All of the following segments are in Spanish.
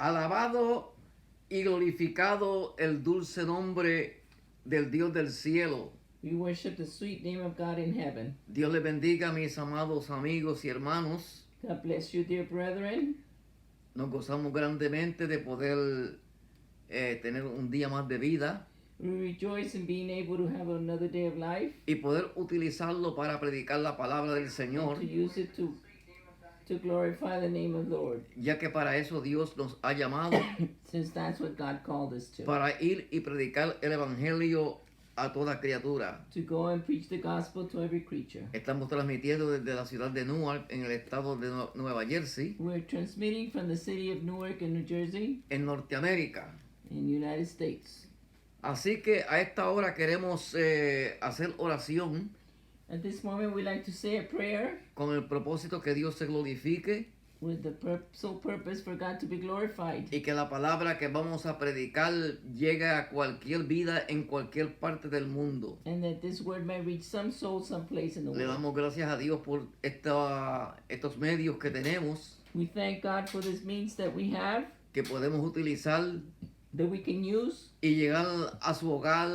Alabado y glorificado el dulce nombre del Dios del cielo. We worship the sweet name of God in heaven. Dios les bendiga, mis amados amigos y hermanos. God bless you, dear brethren. Nos gozamos grandemente de poder tener un día más de vida We rejoice in being able to have another day of life y poder utilizarlo para predicar la palabra del Señor, and to use it to glorify the name of the Lord, ya que para eso Dios nos ha llamado, since that's what God called us to ir y predicar el Evangelio a toda criatura. go and preach the gospel to every creature. Estamos transmitiendo desde la ciudad de Newark, en el estado de Nueva Jersey, We're transmitting from the city of Newark in New Jersey en Norteamérica. in the United States. Así que a esta hora queremos hacer oración At this moment, we like to say a prayer con el propósito que Dios se glorifique with the sole purpose for God to be glorified, y que la palabra que vamos a predicar llegue a cualquier vida en cualquier parte del mundo. and that this word may reach some soul someplace in the Le world. damos gracias a Dios por estos medios que tenemos, We thank God for this means that we have, que podemos utilizar that we can use y llegar a su hogar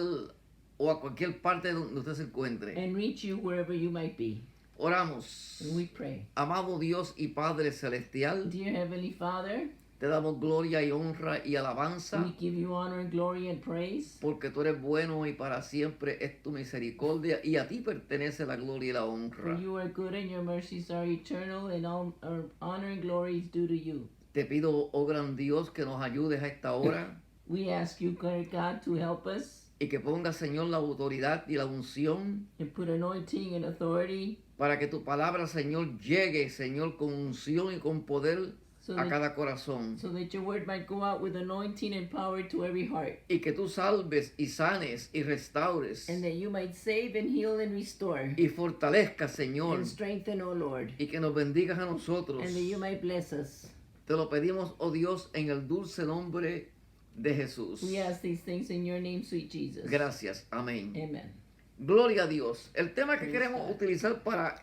o a cualquier parte donde usted se encuentre. and reach you wherever you might be. Oramos. And we pray. Amado Dios y Padre Celestial, Dear Heavenly Father, te damos gloria y honra y alabanza, we give you honor and glory and praise, porque tú eres bueno y para siempre es tu misericordia y a ti pertenece la gloria y la for honra. you are good and your mercies are eternal, and all our honor and glory is due to you. Te pido, oh gran Dios, que nos ayudes a esta hora We ask you, God, to help us y que ponga, Señor, la autoridad y la unción and put anointing and authority para que tu palabra, Señor, llegue, Señor, con unción y con poder so a that, cada corazón. so that your word might go out with anointing and power to every heart, Y que tú salves y sanes y restaures and that you might save and heal and restore y fortalezcas, Señor, and strengthen, O Lord, y que nos bendigas a nosotros. and that you might bless us. Te lo pedimos, oh Dios, en el dulce nombre de Jesús. We ask these things in your name, sweet Jesus. Gracias. Amén. Amen. Gloria a Dios. El tema que Praise queremos God. utilizar para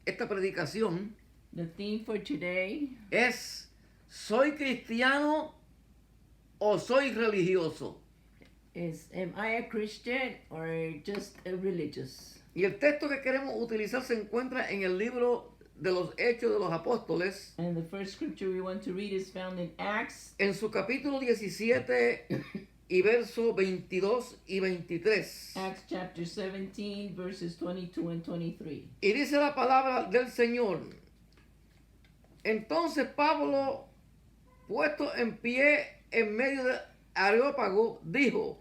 esta predicación The theme for today es: ¿soy cristiano o soy religioso? is, am I a Christian or just a religious? Y el texto que queremos utilizar se encuentra en el libro de los Hechos de los Apóstoles, And the first scripture we want to read is found in Acts en su capítulo 17 y verso 22 y 23. Acts chapter 17, verses 22 and 23. Y dice la palabra del Señor: entonces Pablo, puesto en pie en medio de Areópago, dijo: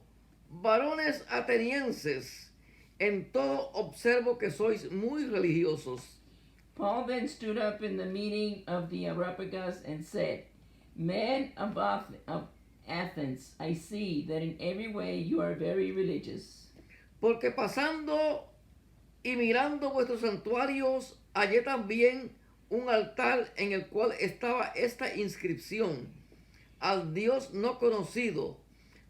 varones atenienses, en todo observo que sois muy religiosos. Paul then stood up in the meeting of the Areopagus and said, Men of Athens, I see that in every way you are very religious. Porque pasando y mirando vuestros santuarios, hallé también un altar en el cual estaba esta inscripción: al Dios no conocido,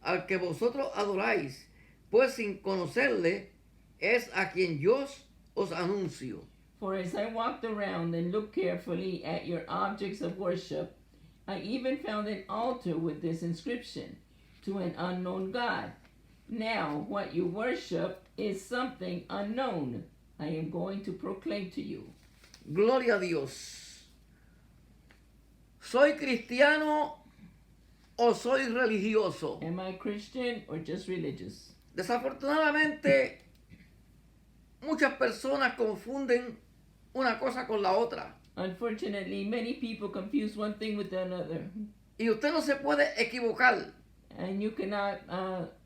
al que vosotros adoráis, pues sin conocerle es a quien yo os anuncio. For as I walked around and looked carefully at your objects of worship, I even found an altar with this inscription: to an unknown God. Now, what you worship is something unknown. I am going to proclaim to you. Gloria a Dios. ¿Soy cristiano o soy religioso? Am I Christian or just religious? Desafortunadamente, muchas personas confunden una cosa con la otra. Unfortunately, many people confuse one thing with another, Y usted no se puede equivocar. and you cannot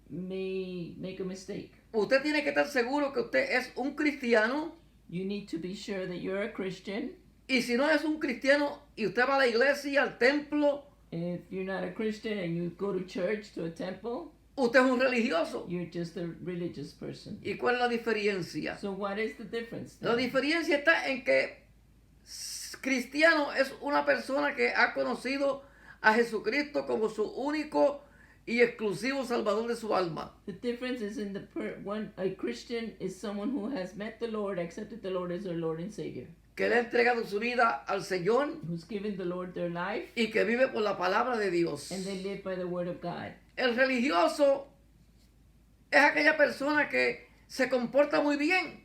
make a mistake. Usted tiene que estar seguro que usted es un cristiano. You need to be sure that you're a Christian. Y si no es un cristiano y usted va a la iglesia, al templo, If you're not a Christian and you go to church, to a temple, usted es un religioso. you're just a religious person. ¿Y cuál es la diferencia? So what is the difference La then? diferencia está en que cristiano es una persona que ha conocido a Jesucristo como su único y exclusivo Salvador de su alma. The difference is in a Christian is someone who has met the Lord, accepted the Lord as their Lord and Savior, Que le ha entregado su vida al Señor who's given the Lord their life, y que vive por la palabra de Dios. and they live by the word of God. El religioso es aquella persona que se comporta muy bien,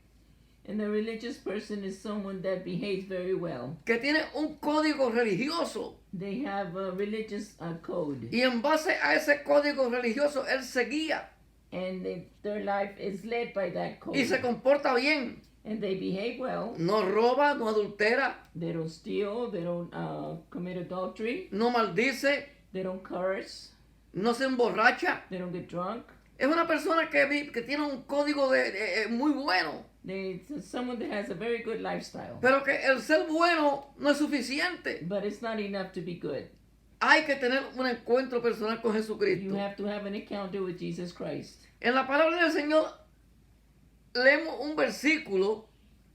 And the religious person is someone that behaves very well. que tiene un código religioso They have a religious code, y en base a ese código religioso él se guía and their life is led by that code. y se comporta bien. And they behave well. No roba, no adultera, They don't steal. They don't commit adultery. no maldice, They don't curse. no se emborracha. They don't get drunk. Es una persona que tiene un código muy bueno, It's someone that has a very good lifestyle. pero que el ser bueno no es suficiente. But it's not enough to be good. Hay que tener un encuentro personal con You Jesucristo. have to have an encounter with Jesus Christ. En la palabra del Señor leemos un versículo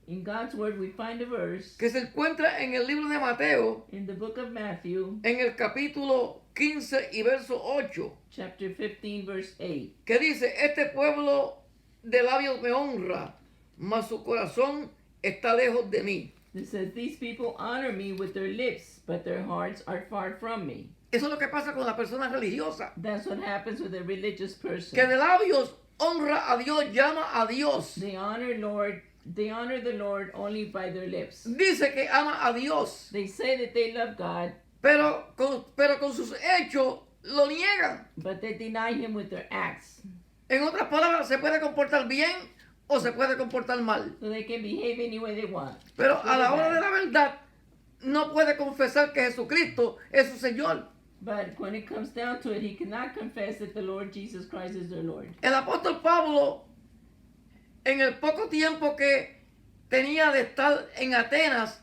In God's word, we find a verse que se encuentra en el libro de Mateo, in the book of Matthew, en el capítulo 15 y verso 8, chapter 15, verse 8. que dice, este pueblo de labios me honra, mas su corazón está lejos de mí. It says, these people honor me with their lips, but their hearts are far from me. Eso es lo que pasa con la persona religiosa, That's what happens with a religious person. que de labios honra a Dios, llama a Dios, They honor the Lord only by their lips. dice que ama a Dios, They say that they love God, pero con sus hechos lo niegan. but they deny him with their acts. En otras palabras, se puede comportar bien o se puede comportar mal, So they can behave any way they want. pero a la hora de la verdad no puede confesar que Jesucristo es su Señor. But when it comes down to it, he cannot confess that the Lord Jesus Christ is their Lord. El apóstol Pablo, en el poco tiempo que tenía de estar en Atenas,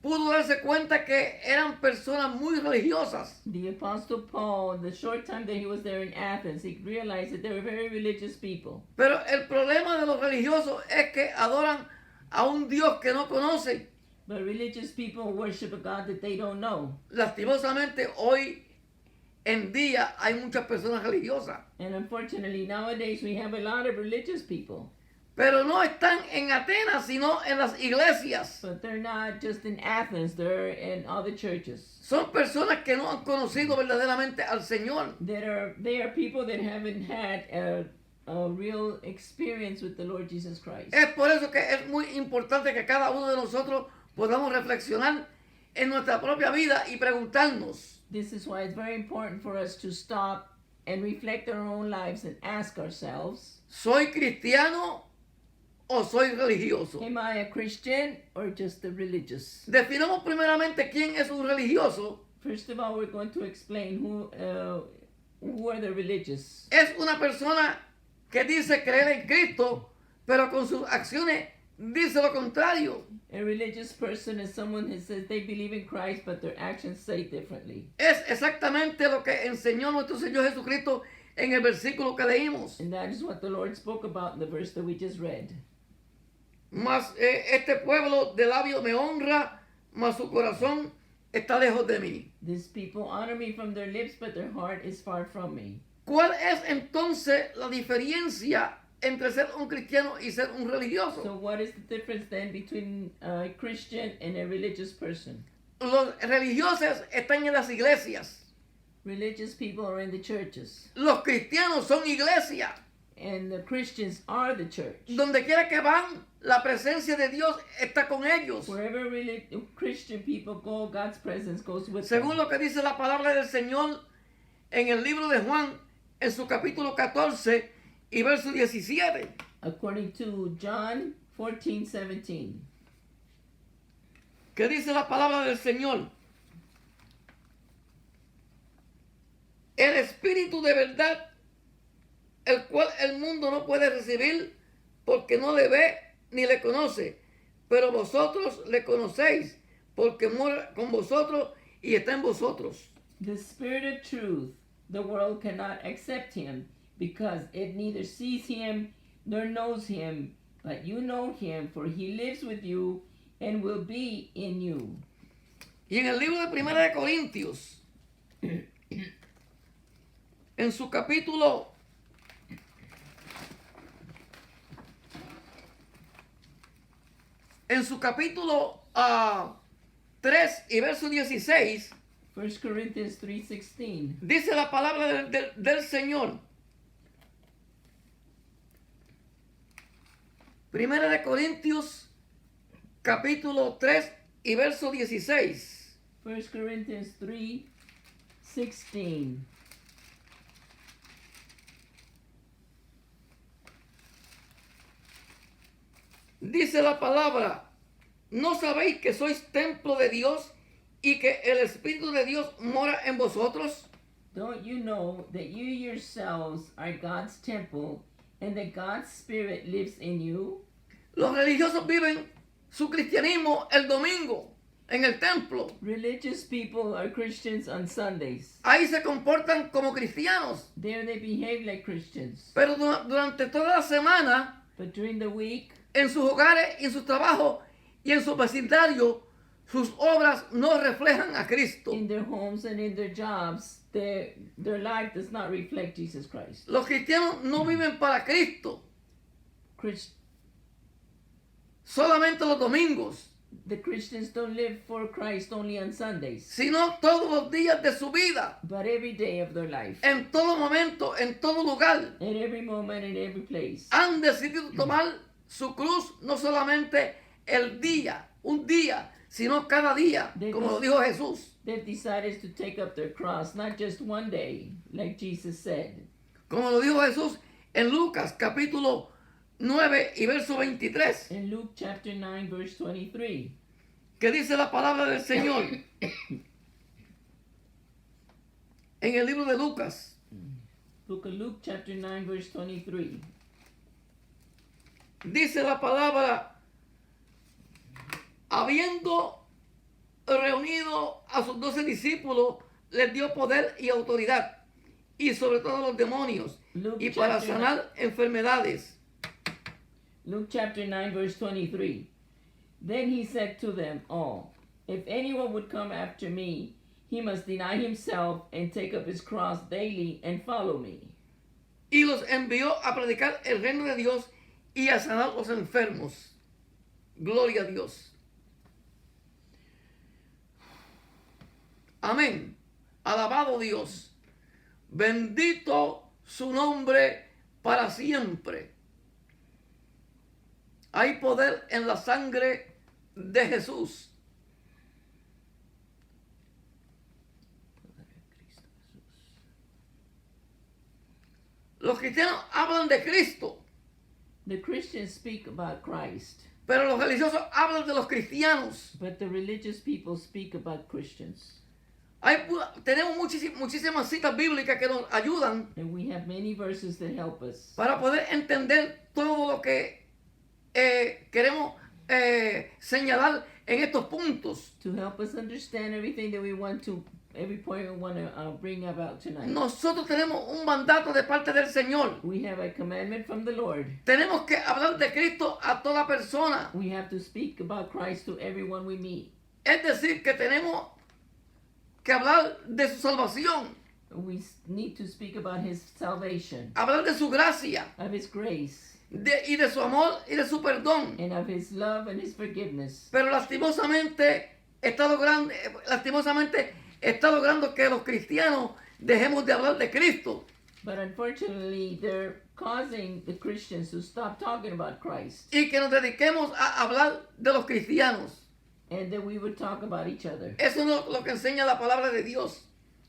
pudo darse cuenta que eran personas muy religiosas. The Apostle Paul, the short time that he was there in Athens, he realized that they were very religious people. Pero el problema de los religiosos es que adoran a un Dios que no conocen. But religious people worship a God that they don't know. Lastimosamente, hoy en día hay muchas personas religiosas, And unfortunately, nowadays we have a lot of religious people. pero no están en Atenas, sino en las iglesias. But they're not just in Athens, they're in other churches. Son personas que no han conocido verdaderamente al Señor. They are people that haven't had a real experience with the Lord Jesus Christ. Es por eso que es muy importante que cada uno de nosotros podamos reflexionar en nuestra propia vida y preguntarnos, This is why it's very important for us to stop and reflect on our own lives and ask ourselves, ¿soy cristiano o soy religioso? am I a Christian or just a religious? Definamos primeramente quién es un religioso. First of all, we're going to explain who are the religious. Es una persona que dice creer en Cristo, pero con sus acciones dice lo contrario. A religious person is someone who says they believe in Christ, but their actions say differently. Es exactamente lo que enseñó nuestro Señor Jesucristo en el versículo que leímos. And that is what the Lord spoke about in the verse that we just read. Mas este pueblo de labios me honra, mas su corazón está lejos de mí. These people honor me from their lips, but their heart is far from me. ¿Cuál es entonces la diferencia entre ser un cristiano y ser un religioso? So what is the difference then between a Christian and a religious person? Los religiosos están en las iglesias. Religious people are in the churches, Los cristianos son iglesia. and the Christians are the church. Donde quiera que van, la presencia de Dios está con ellos. Wherever Christian people go, God's presence goes with Según them. lo que dice la palabra del Señor en el libro de Juan, en su capítulo 14 y verso 17. According to John 14:17. ¿Qué dice la palabra del Señor? El Espíritu de verdad, el cual el mundo no puede recibir porque no le ve ni le conoce, pero vosotros le conocéis porque mora con vosotros y está en vosotros. The Spirit of truth, the world cannot accept him because it neither sees him nor knows him, but you know him, for he lives with you and will be in you. Y en el libro de Primera de Corintios, en su capítulo 3 y verso 16, 1 Corinthians 3:16. dice la palabra del Señor. Primera de Corintios, capítulo 3 y verso 16. 1 Corinthians 3:16. Dice la palabra: ¿no sabéis que sois templo de Dios y que el Espíritu de Dios mora en vosotros? Don't you know that you yourselves are God's temple and that God's Spirit lives in you? Los religiosos viven su cristianismo el domingo en el templo. Religious people are Christians on Sundays. Ahí se comportan como cristianos. There they behave like Christians. Pero durante toda la semana, But during the week, en sus hogares y en sus trabajos y en su vecindario, sus obras no reflejan a Cristo. in their homes and in their jobs, their life does not reflect Jesus Christ. Los cristianos no viven para Cristo solamente los domingos, The Christians don't live for Christ only on Sundays, sino todos los días de su vida, but every day of their life, en todo momento, en todo lugar. at every moment, in every place. Han decidido tomar su cruz no solamente un día, sino cada día, como lo dijo Jesús. They've decided to take up their cross, not just one day, like Jesus said. Como lo dijo Jesús en Lucas capítulo 9 y verso 23, In Luke chapter 9, verse 23, que dice la palabra del Señor en el libro de Lucas. Book of Luke chapter 9, verse 23. Dice la palabra: habiendo reunido a sus 12 discípulos, les dio poder y autoridad, y sobre todo los demonios, Luke y para chapter sanar enfermedades. Luke chapter 9, verse 23. Then he said to them all, if anyone would come after me, he must deny himself and take up his cross daily and follow me. Y los envió a predicar el reino de Dios y a sanar los enfermos. Gloria a Dios. Amén. Alabado Dios. Bendito su nombre para siempre. Hay poder en la sangre de Jesús. Los cristianos hablan de Cristo, The Christians speak about Christ, pero los religiosos hablan de los cristianos. but the religious people speak about Christians. Tenemos muchísimas citas bíblicas que nos ayudan And we have many verses that help us para poder entender todo lo que queremos señalar en estos puntos. to help us understand everything that we want to, every point we want to bring about tonight. Nosotros tenemos un mandato de parte del Señor. We have a commandment from the Lord. Tenemos que hablar de Cristo a toda persona. We have to speak about Christ to everyone we meet. Es decir, que tenemos que hablar de su salvación, We need to speak about His salvation, hablar de su gracia of His grace, y de su amor y de su perdón. and of His love and His forgiveness. Pero lastimosamente está logrando que los cristianos dejemos de hablar de Cristo. But unfortunately, they're causing the Christians to stop talking about Christ, Y que nos dediquemos a hablar de los cristianos. and that we would talk about each other. Eso no es lo que enseña la palabra de Dios,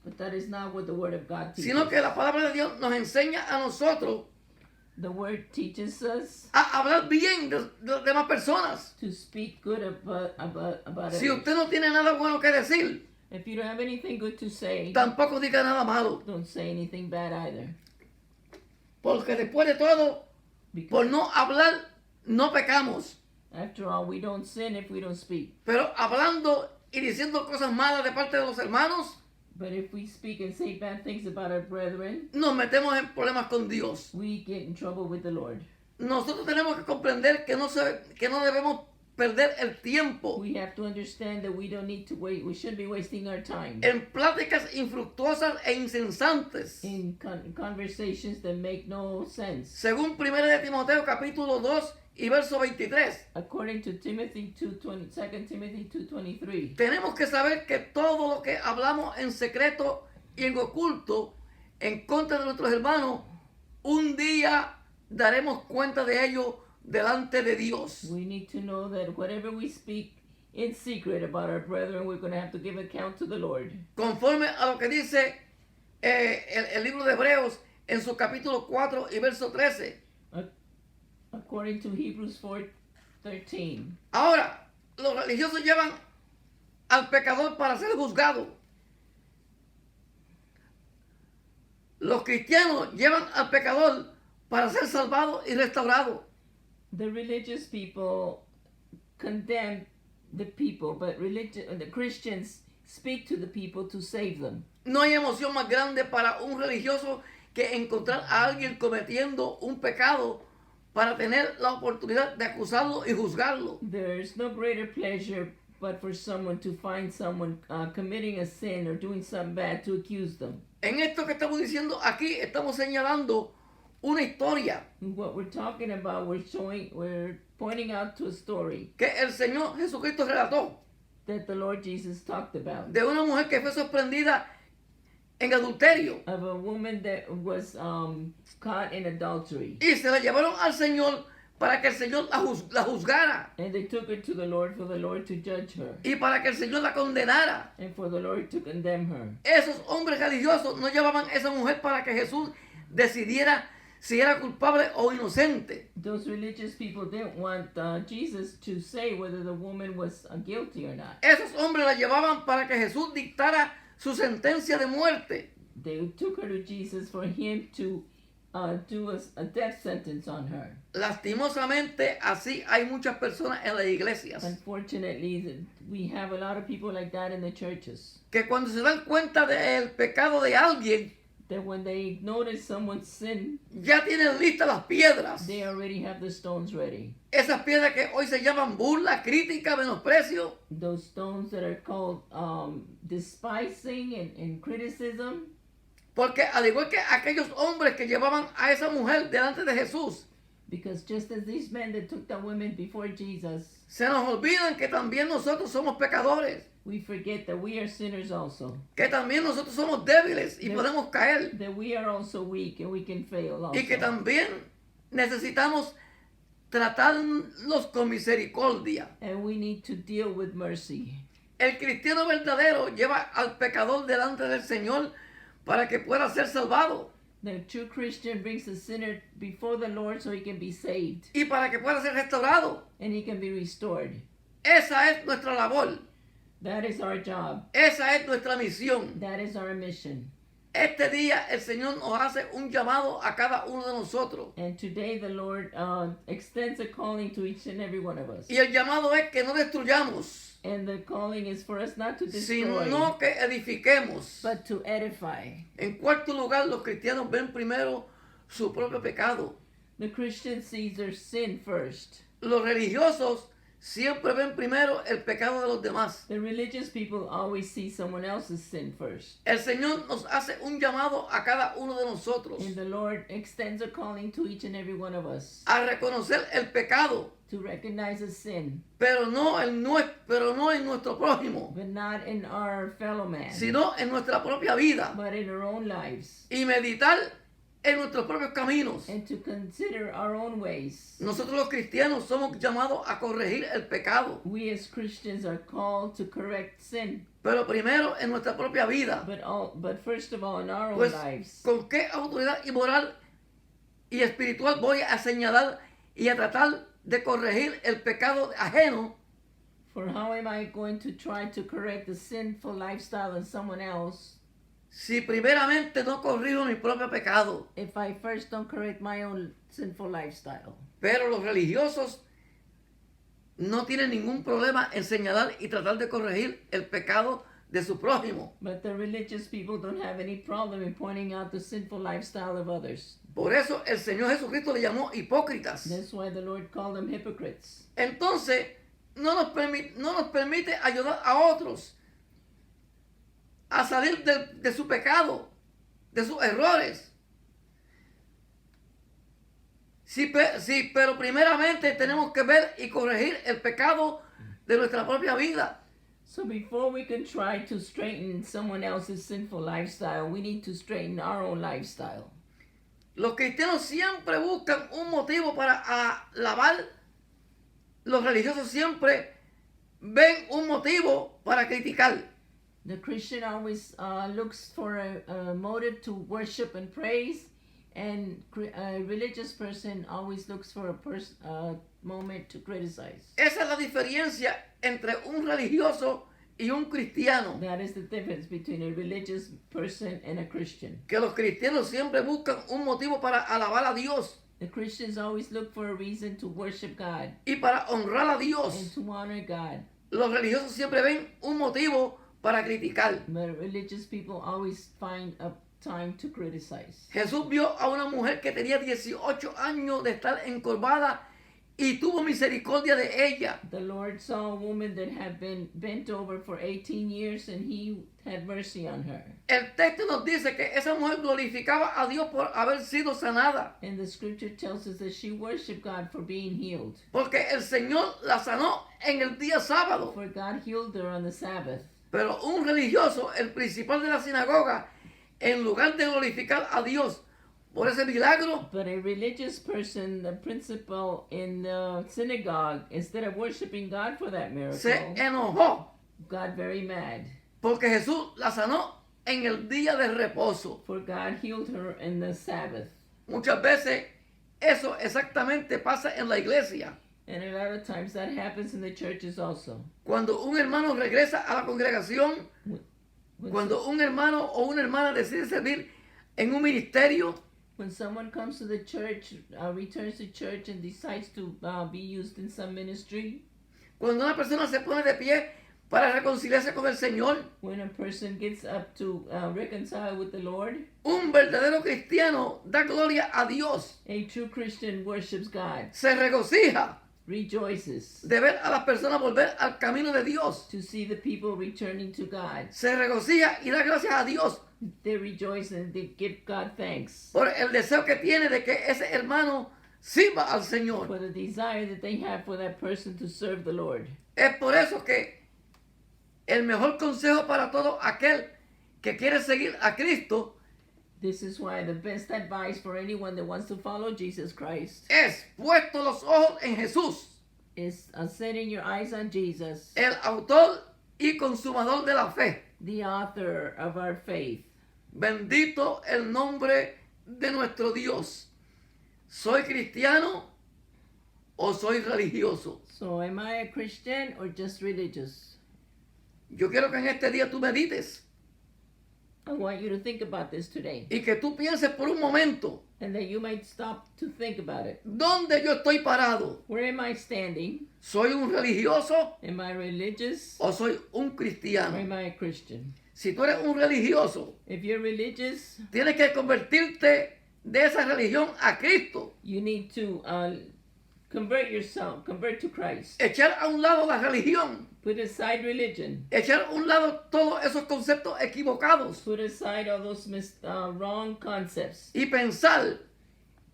But that is not what the Word of God teaches. sino que la palabra de Dios nos enseña a nosotros The Word teaches us a hablar bien de las demás personas. to speak good about Si others. usted no tiene nada bueno que decir, If you don't have anything good to say, tampoco diga nada malo, don't say anything bad either. porque después de todo, Because por no hablar, no pecamos. after all, we don't sin if we don't speak. Pero hablando y diciendo cosas malas de parte de los hermanos, But if we speak and say bad things about our brethren, nos metemos en problemas con Dios. we get in trouble with the Lord. Nosotros tenemos que comprender que no debemos perder el tiempo We have to understand that we don't need to wait. We shouldn't be wasting our time en pláticas infructuosas e insensantes. in conversations that make no sense. Según 1 de Timoteo capítulo 2 y verso 23, According to Timothy 2:20, 2 Timothy 2:23, tenemos que saber que todo lo que hablamos en secreto y en oculto en contra de nuestros hermanos, un día daremos cuenta de ello delante de Dios. we need to know that whatever we speak in secret about our brethren, we're going to have to give account to the Lord. Conforme a lo que dice el libro de Hebreos en su capítulo 4 y verso 13. According to Hebrews 4:13. Ahora, los religiosos llevan al pecador para ser juzgado. Los cristianos llevan al pecador para ser salvado y restaurado. The religious people condemn the people, but the Christians speak to the people to save them. No hay emoción más grande para un religioso que encontrar a alguien cometiendo un pecado para tener la oportunidad de acusarlo y juzgarlo. There's no greater pleasure but for someone to find someone committing a sin or doing something bad to accuse them. En esto que estamos diciendo aquí, estamos señalando una historia What we're talking about, we're pointing out to a story que el Señor Jesucristo relató that the Lord Jesus talked about de una mujer que fue sorprendida en adulterio of a woman that was caught in adultery. y se la llevaron al Señor para que el Señor la juzgara And they took her to the Lord for the Lord to judge her y para que el Señor la condenara. and for the Lord to condemn her. Esos hombres religiosos no llevaban a esa mujer para que Jesús decidiera si era culpable o inocente. Those religious people didn't want Jesus to say whether the woman was guilty or not. Esos hombres la llevaban para que Jesús dictara su sentencia de muerte. They took her to Jesus for him to do a death sentence on her. Lastimosamente, así hay muchas personas en las iglesias Unfortunately, we have a lot of people like that in the churches. que cuando se dan cuenta del pecado de alguien, That when they notice someone's sin, ya tienen listas las piedras. they already have the stones ready. Esas piedras que hoy se llaman burla, crítica, menosprecio. Those stones that are called despising and criticism. Porque al igual que aquellos hombres que llevaban a esa mujer delante de Jesús, Because just as these men that took the women before Jesus, se nos olvidan que también nosotros somos pecadores, we forget that we are sinners also. que también nosotros somos débiles y Yeah. podemos caer, That we are also weak and we can fail also. y que también necesitamos tratarlos con misericordia. And we need to deal with mercy. El cristiano verdadero lleva al pecador delante del Señor para que pueda ser salvado The true Christian brings the sinner before the Lord so he can be saved y para que pueda ser restaurado. and he can be restored. Esa es nuestra labor, That is our job. esa es nuestra misión. That is our mission. Este día el Señor nos hace un llamado a cada uno de nosotros. And today the Lord extends a calling to each and every one of us. Y el llamado es que no destruyamos, And the calling is for us not to destroy, sino que edifiquemos. but to edify. En cuarto lugar, los cristianos ven primero su propio pecado. The Christian sees their sin first. Los religiosos siempre ven primero el pecado de los demás. The religious people always see someone else's sin first. El Señor nos hace un llamado a cada uno de nosotros And the Lord extends a calling to each and every one of us a reconocer el pecado, to recognize a sin, pero no en nuestro prójimo, but not in our fellow man, sino en nuestra propia vida, but in our own lives, y meditar en nuestros propios caminos. and to consider our own ways. Nosotros los cristianos somos llamados a corregir el pecado, We as Christians are called to correct sin, pero primero en nuestra propia vida. but first of all in our own Pues, lives. ¿con qué autoridad y moral y espiritual voy a señalar y a tratar de corregir el pecado ajeno For how am I going to try to correct the sinful lifestyle in someone else si primeramente no corrijo mi propio pecado? if I first don't correct my own sinful lifestyle? Pero los religiosos no tienen ningún problema en señalar y tratar de corregir el pecado de su prójimo. But the religious people don't have any problem in pointing out the sinful lifestyle of others. Por eso el Señor Jesucristo le llamó hipócritas. That's why the Lord called them hypocrites. Entonces, no nos permite ayudar a otros a salir de su pecado, de sus errores. Sí, pero primeramente tenemos que ver y corregir el pecado de nuestra propia vida. So before we can try to straighten someone else's sinful lifestyle, we need to straighten our own lifestyle. Los cristianos siempre buscan un motivo para alabar. Los religiosos siempre ven un motivo para criticar. The Christian always looks for a motive to worship and praise, and a religious person always looks for a moment to criticize. Esa es la diferencia entre un religioso y un cristiano. That is the difference between a religious person and a Christian. Que los cristianos siempre buscan un motivo para alabar a Dios. The Christians always look for a reason to worship God Y para honrar a and Dios. to honor God. Los religiosos siempre ven un motivo para criticar. But religious people always find a time to criticize. Jesús vio a una mujer que tenía 18 años de estar encorvada y tuvo misericordia de ella. The Lord saw a woman that had been bent over for 18 years, and he had mercy on her. El texto nos dice que esa mujer glorificaba a Dios por haber sido sanada. And the scripture tells us that she worshiped God for being healed. Porque el Señor la sanó en el día sábado. For God healed her on the Sabbath. Pero un religioso, el principal de la sinagoga, en lugar de glorificar a Dios por ese milagro, But a religious person, the principal in the synagogue, instead of worshiping God for that miracle, se enojó got very mad. porque Jesús la sanó en el día de reposo. For God healed her in the Sabbath. Muchas veces eso exactamente pasa en la iglesia. And a lot of times that happens in the churches also. Cuando un hermano regresa a la congregación, When, cuando un hermano o una hermana decide servir en un ministerio, when someone comes to the church, returns to church and decides to be used in some ministry, cuando una persona se pone de pie para reconciliarse con el Señor, when a person gets up to reconcile with the Lord, un verdadero cristiano da gloria a Dios, a true Christian worships God, se regocija rejoices de ver a las personas volver al camino de Dios, to see the people returning to God. se regocija y da gracias a Dios They rejoice and they give God thanks por el deseo que tiene de que ese hermano sirva al Señor. for the desire that they have for that person to serve the Lord. Es por eso que el mejor consejo para todo aquel que quiere seguir a Cristo This is why the best advice for anyone that wants to follow Jesus Christ es puesto los ojos en Jesús, is setting your eyes on Jesus, el autor y consumador de la fe. the author of our faith. Bendito el nombre de nuestro Dios. ¿Soy cristiano o soy religioso? So am I a Christian or just religious? Yo quiero que en este día tú medites I want you to think about this today, y que tú pienses por un momento, and that you might stop to think about it. ¿dónde yo estoy parado? Where am I standing? ¿Soy un religioso Am I religious o soy un or cristiano? am I a Christian? Si tú eres un religioso, If you're religious, tienes que convertirte de esa religión a Cristo. you need to convert to Christ. Echar a un lado la religión. Put aside religion. Echar a un lado todos esos conceptos equivocados. Put aside all those wrong concepts. Y pensar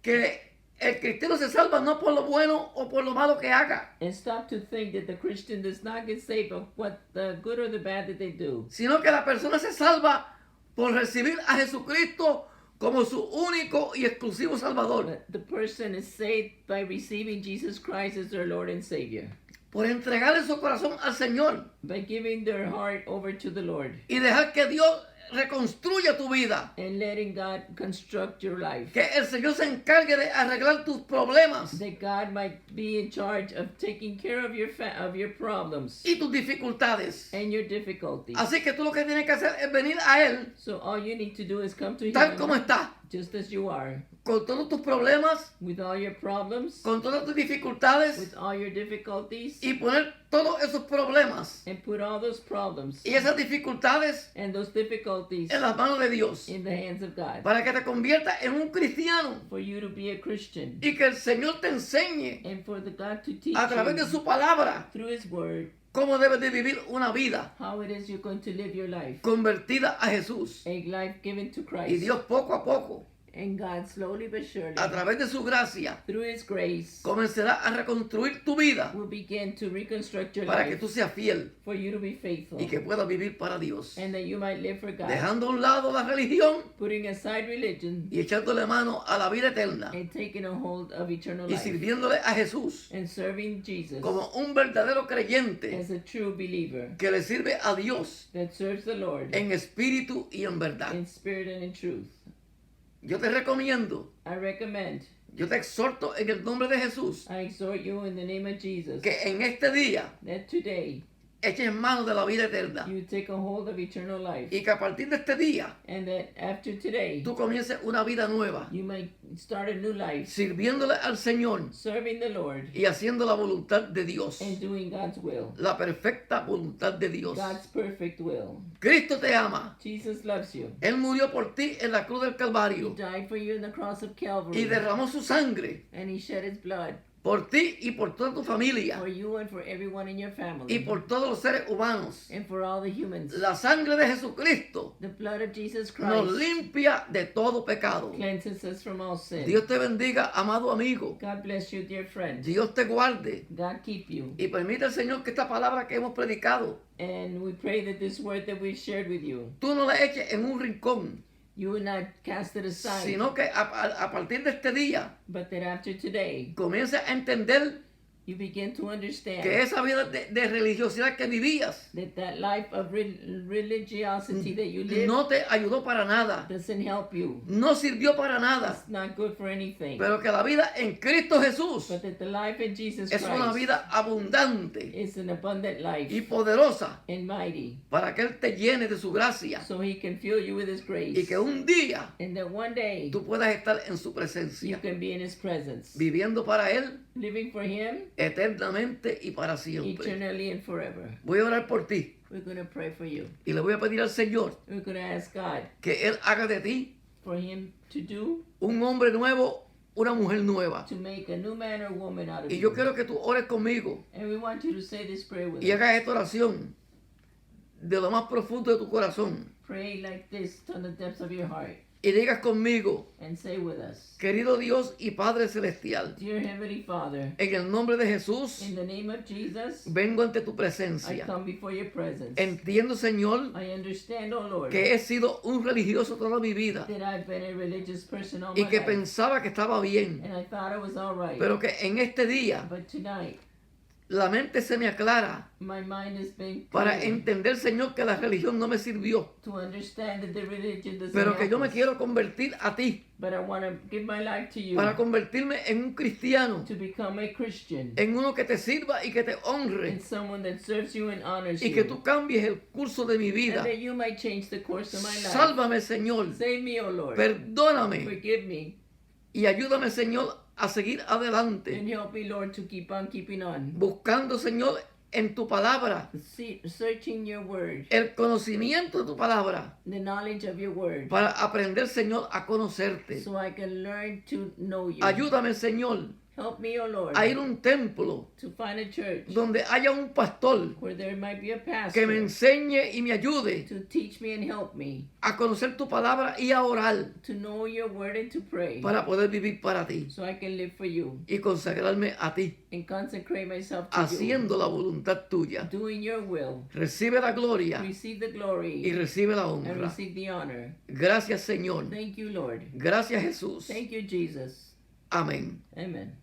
que el cristiano se salva no por lo bueno o por lo malo que haga, And stop to think that the Christian does not get saved of what the good or the bad that they do. sino que la persona se salva por recibir a Jesucristo como su único y exclusivo Salvador, But the person is saved by receiving Jesus Christ as their Lord and Savior. por entregarle su corazón al Señor By giving their heart over to the Lord. y dejar que Dios reconstruya tu vida, And letting God construct your life. que el Señor se encargue de arreglar tus problemas That God might be in charge of taking care of your problems y tus dificultades. and your difficulties. Así que tú lo que tienes que hacer es venir a Él So all you need to do is come to tal como Him estás, just as you are, con todos tus problemas, with all your problems, con todas tus dificultades, with all your difficulties, y poner todos esos problemas and put all those problems y esas dificultades and those difficulties en las manos de Dios, in the hands of God, para que te conviertas en un cristiano for you to be a Christian, y que el Señor te enseñe and for the God to teach a través de you su palabra through His Word cómo debes de vivir una vida how it is you're going to live your life, convertida a Jesús. a life given to Y Christ, Dios poco a poco, and God slowly but surely, a través de su gracia, through His grace, comenzará a reconstruir tu vida will begin to reconstruct your para que life tú seas fiel for you to be faithful, y que puedas vivir para Dios. and that you might live for God, Dejando a un lado la religión putting aside religion y echándole mano a la vida eterna and taking a hold of eternal y life, sirviéndole a Jesús and serving Jesus como un verdadero creyente as a true believer que le sirve a Dios that serves the Lord en espíritu y en verdad. in spirit and in truth. Yo te recomiendo, I recommend, yo te exhorto en el nombre de Jesús I exhort you in the name of Jesus, que en este día that today eches mano de la vida eterna you take a hold of eternal life, y que a partir de este día and that after today tú comiences una vida nueva you might start a new life, sirviéndole al Señor serving the Lord y haciendo la voluntad de Dios, and doing God's will, la perfecta voluntad de Dios. God's perfect will. Cristo te ama. Jesus loves you. Él murió por ti en la cruz del He Calvario died for you in the cross of y Calvary, derramó su sangre and He shed His blood por ti y por toda tu familia for you and for everyone in your y family, por todos los seres humanos. and for all the humans. La sangre de Jesucristo The blood of Jesus nos Christ limpia de todo pecado. cleanses us from all sin. Dios te bendiga, amado amigo. God bless you, dear friend. Dios te guarde God keep you. y permite al Señor que esta palabra que hemos predicado, And we pray that this word that we've shared with you, tú no la eches en un rincón, you will not cast it aside, sino que a partir de este día but that after today, comiences a entender you begin to understand que esa vida de religiosidad que vivías that life of religiosity that you live no te ayudó para nada, doesn't help you. no sirvió para nada, It's not good for anything. pero que la vida en Cristo Jesús But that the life in Jesus es una Christ vida abundante is an abundant y life poderosa and mighty, para que Él te llene de su gracia so He can fill you with His y grace, que un día and that one day tú puedas estar en su you presencia, can be in His presence, viviendo para Él living for Him eternamente y para siempre. eternally and forever. Voy a orar por ti We're going to pray for you. y le voy a pedir al Señor We're going to ask God que Él haga de ti for Him to do, un hombre nuevo, una mujer nueva. to make a new man or woman out of Y yo you. quiero que tú ores conmigo And we want you to say this prayer with y us. hagas esta oración de lo más profundo de tu corazón Pray like this from the depths of your heart y digas conmigo: and say with us, querido Dios y Padre Celestial, Dear Heavenly Father, en el nombre de Jesús in the name of Jesus, vengo ante tu I presencia. come before your presence. Entiendo, Señor, I understand, oh Lord, que he sido un religioso toda mi vida that I've been a religious person all y my que life, pensaba que estaba bien, and I thought it was all right. pero que en este día But tonight, la mente se me aclara my mind has been para cleared entender, Señor, que la religión no me sirvió, to understand that the religion doesn't pero que help yo me us. quiero convertir a ti, But I want to give my life to you, para convertirme en un cristiano, to become a Christian, en uno que te sirva y que te honre, and someone that serves you and honors y you, que tú cambies el curso de mi and vida. that you might change the course of my life. Sálvame, Señor, Save me, O Lord. perdóname Forgive me, y ayúdame, Señor, a seguir adelante, and help me, Lord, to keep on keeping on. buscando, Señor, en tu palabra, Searching your word, el conocimiento de tu palabra, the knowledge of your word, para aprender, Señor, a conocerte. so I can learn to know you. Ayúdame, Señor, Help me, O Lord, a ir a un templo to find a church donde haya un pastor where there might be a que me pastor enseñe y me ayude to teach me and help me a conocer tu palabra y a orar to know your word and to pray, para poder vivir para ti so I can live for you y consagrarme a ti, and consecrate myself to haciendo la voluntad tuya. you, doing your will. Recibe la gloria Receive the y glory recibe la and honra. receive the honor. Gracias, Señor. Thank you, Lord. Gracias, Jesús. Thank you, Jesus. Amén. Amen.